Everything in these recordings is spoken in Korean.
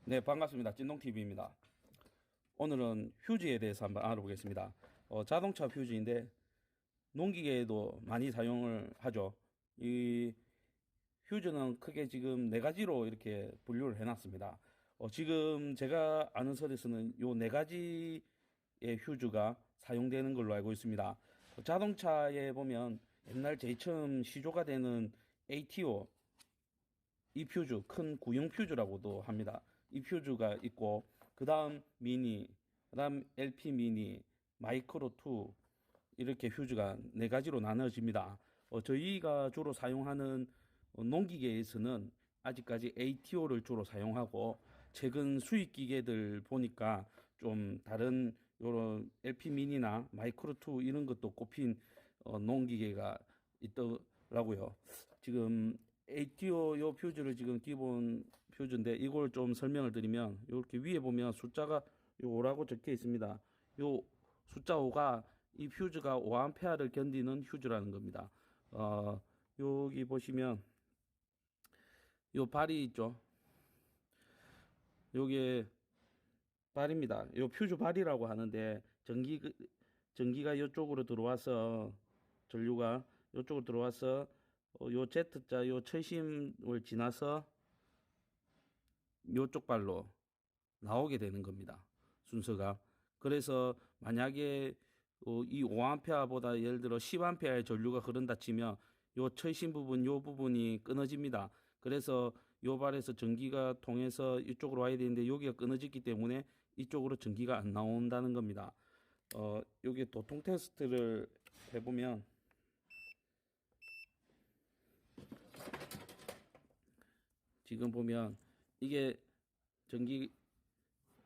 네, 반갑습니다. 찐동TV입니다. 오늘은 휴지에 대해서 한번 알아보겠습니다. 자동차 휴지인데 농기계에도 많이 사용을 하죠. 이 휴지는 크게 지금 네 가지로 이렇게 분류를 해놨습니다. 지금 제가 아는 선에서는 요 네 가지의 휴즈가 사용되는 걸로 알고 있습니다. 자동차에 보면 옛날 제일 처음 시조가 되는 ATO 이 퓨즈, 큰 구형 퓨즈라고도 합니다. 이 퓨즈가 있고, 그 다음 미니, 그 다음 LP 미니, 마이크로 2, 이렇게 퓨즈가 네 가지로 나눠집니다. 저희가 주로 사용하는 농기계에서는 아직까지 ATO를 주로 사용하고, 최근 수입 기계들 보니까 좀 다른 요런 LP 미니나 마이크로 2 이런 것도 꼽힌 농기계가 있더라고요. 지금 ATO 요 퓨즈를 지금 기본 퓨즈인데 이걸 좀 설명을 드리면 이렇게 위에 보면 숫자가 요 5라고 적혀 있습니다. 요 숫자 5가 이 퓨즈가 5A를 견디는 휴즈라는 겁니다. 여기 보시면 요 발이 있죠. 요게 발입니다. 요 퓨즈 발이라고 하는데 전기가 이쪽으로 들어와서 전류가 이쪽으로 들어와서 요 Z자 요 철심을 지나서 요쪽 발로 나오게 되는 겁니다. 순서가. 그래서 만약에 이 5A보다 예를 들어 10A의 전류가 흐른다 치면 요 철심 부분 요 부분이 끊어집니다. 그래서 요 발에서 전기가 통해서 이쪽으로 와야 되는데 여기가 끊어졌기 때문에 이쪽으로 전기가 안 나온다는 겁니다. 여기 도통 테스트를 해보면 지금 보면 이게 전기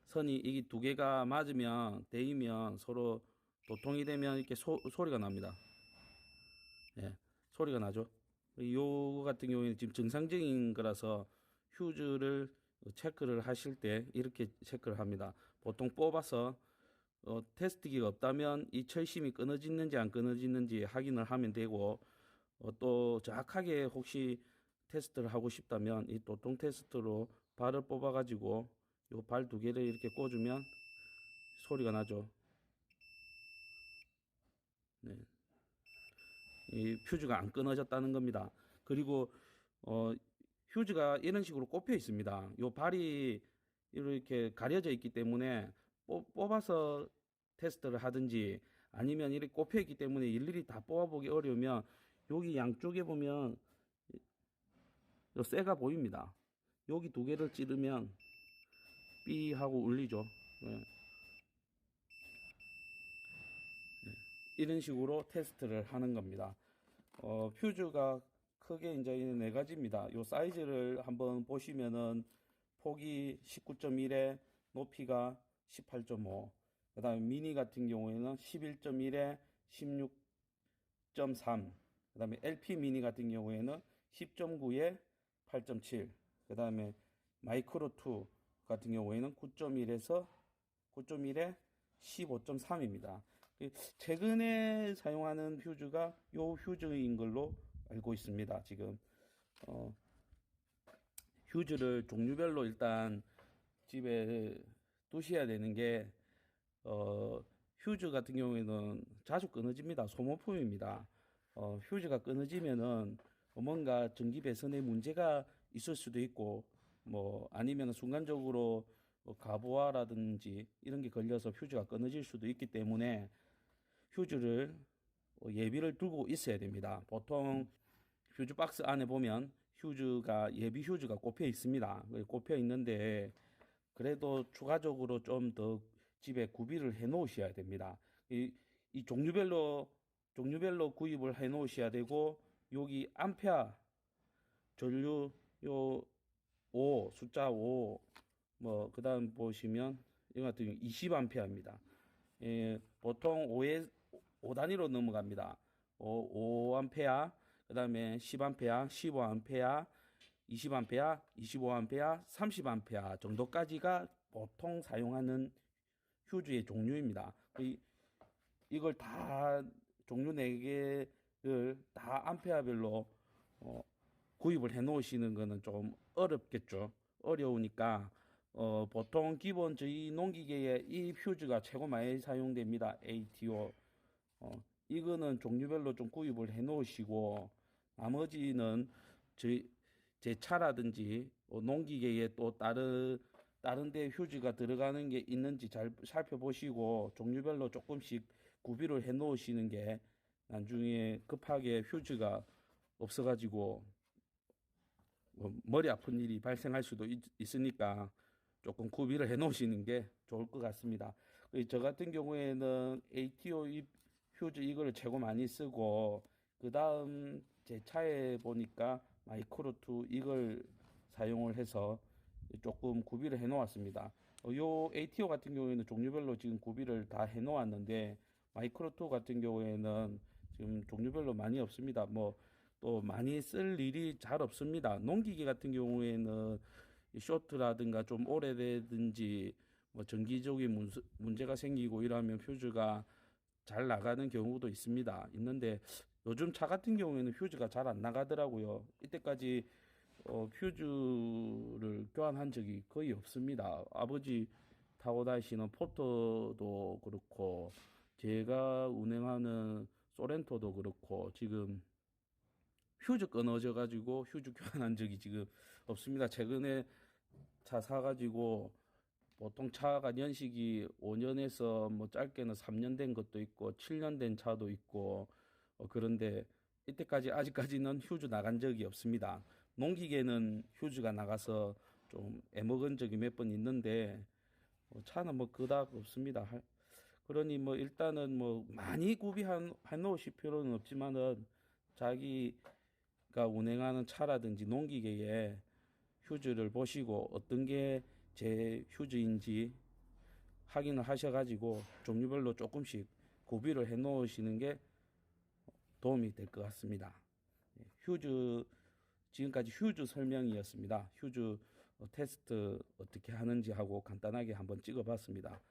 선이 이게 두 개가 맞으면 대이면 서로 도통이 되면 이렇게 소리가 납니다. 예, 소리가 나죠. 요 같은 경우에는 지금 정상적인 거라서 휴즈를 체크를 하실 때 이렇게 체크를 합니다. 보통 뽑아서 테스트기가 없다면 이 철심이 끊어지는지 안 끊어지는지 확인을 하면 되고 또 정확하게 혹시 테스트를 하고 싶다면 이 도통 테스트로 발을 뽑아 가지고 요 발 두 개를 이렇게 꽂으면 소리가 나죠. 네. 이 퓨즈가 안 끊어졌다는 겁니다. 그리고 어, 휴즈가 이런 식으로 꼽혀 있습니다. 요 발이 이렇게 가려져 있기 때문에 뽑아서 테스트를 하든지 아니면 이렇게 꼽혀 있기 때문에 일일이 다 뽑아보기 어려우면 여기 양쪽에 보면 요 쇠가 보입니다. 여기 두 개를 찌르면 삐 하고 울리죠. 네. 이런 식으로 테스트를 하는 겁니다. 퓨즈가 크게 이제 네 가지입니다. 요 사이즈를 한번 보시면은 폭이 19.1에 높이가 18.5. 그 다음에 미니 같은 경우에는 11.1에 16.3. 그 다음에 LP 미니 같은 경우에는 10.9에 8.7. 그 다음에 마이크로 2 같은 경우에는 9.1에서 9.1에 15.3입니다. 최근에 사용하는 휴즈가 요 휴즈인 걸로 알고 있습니다. 지금 어, 휴즈를 종류별로 일단 집에 두셔야 되는 게 휴즈 같은 경우에는 자주 끊어집니다. 소모품입니다. 휴즈가 끊어지면은 뭔가 전기 배선에 문제가 있을 수도 있고 뭐 아니면 순간적으로 가부하라든지 이런 게 걸려서 휴즈가 끊어질 수도 있기 때문에 휴즈를 예비를 두고 있어야 됩니다. 보통 휴즈 박스 안에 보면 휴즈가 예비 휴즈가 꼽혀 있습니다. 꼽혀 있는데 그래도 추가적으로 좀 더 집에 구비를 해 놓으셔야 됩니다. 이 종류별로 구입을 해 놓으셔야 되고 여기 암페어 전류 요 5 숫자 5 뭐 그다음 보시면 이거 같은 경우 20암페어입니다. 보통 5단위로 넘어갑니다. 5암페어, 그 다음에 10암페어, 15암페어, 20암페어, 25암페어, 30암페어 정도까지가 보통 사용하는 휴즈의 종류입니다. 이걸 다 종류 4개를 다 암페어별로 구입을 해 놓으시는 거는 좀 어렵겠죠. 어려우니까 보통 기본 저희 농기계에 이 휴즈가 최고 많이 사용됩니다. ATO. 이거는 종류별로 좀 구입을 해 놓으시고, 나머지는 저희 제 차라든지 농기계에 또 다른 데 휴지가 들어가는 게 있는지 잘 살펴보시고 종류별로 조금씩 구비를 해 놓으시는 게 나중에 급하게 휴지가 없어가지고 머리 아픈 일이 발생할 수도 있으니까 조금 구비를 해 놓으시는 게 좋을 것 같습니다. 저 같은 경우에는 ATO 휴즈 이거를 최고 많이 쓰고, 그 다음 제 차에 보니까 마이크로2 이걸 사용을 해서 조금 구비를 해 놓았습니다. 요 ATO 같은 경우에는 종류별로 지금 구비를 다 해 놓았는데, 마이크로2 같은 경우에는 지금 종류별로 많이 없습니다. 뭐 또 많이 쓸 일이 잘 없습니다. 농기계 같은 경우에는 이 쇼트라든가 좀 오래되든지 뭐 전기적인 문제가 생기고 이러면 퓨즈가 잘 나가는 경우도 있는데, 요즘 차 같은 경우에는 휴즈가 잘 안 나가더라고요. 이때까지 휴즈를 교환한 적이 거의 없습니다. 아버지 타고 다니시는 포터도 그렇고, 제가 운행하는 소렌토도 그렇고, 지금 휴즈 끊어져 가지고 휴즈 교환한 적이 지금 없습니다. 최근에 차 사가지고 보통 차가 연식이 5년에서 뭐 짧게는 3년 된 것도 있고 7년 된 차도 있고, 그런데 이때까지 아직까지는 휴즈 나간 적이 없습니다. 농기계는 휴즈가 나가서 좀 애먹은 적이 몇 번 있는데, 차는 뭐 그닥 없습니다. 그러니 뭐 일단은 뭐 많이 구비해 놓으실 필요는 없지만은 자기가 운행하는 차라든지 농기계에 휴즈를 보시고 어떤 게 제 휴즈인지 확인을 하셔가지고 종류별로 조금씩 구비를 해 놓으시는 게 도움이 될 것 같습니다. 휴즈, 지금까지 휴즈 설명이었습니다. 휴즈 테스트 어떻게 하는지 하고 간단하게 한번 찍어 봤습니다.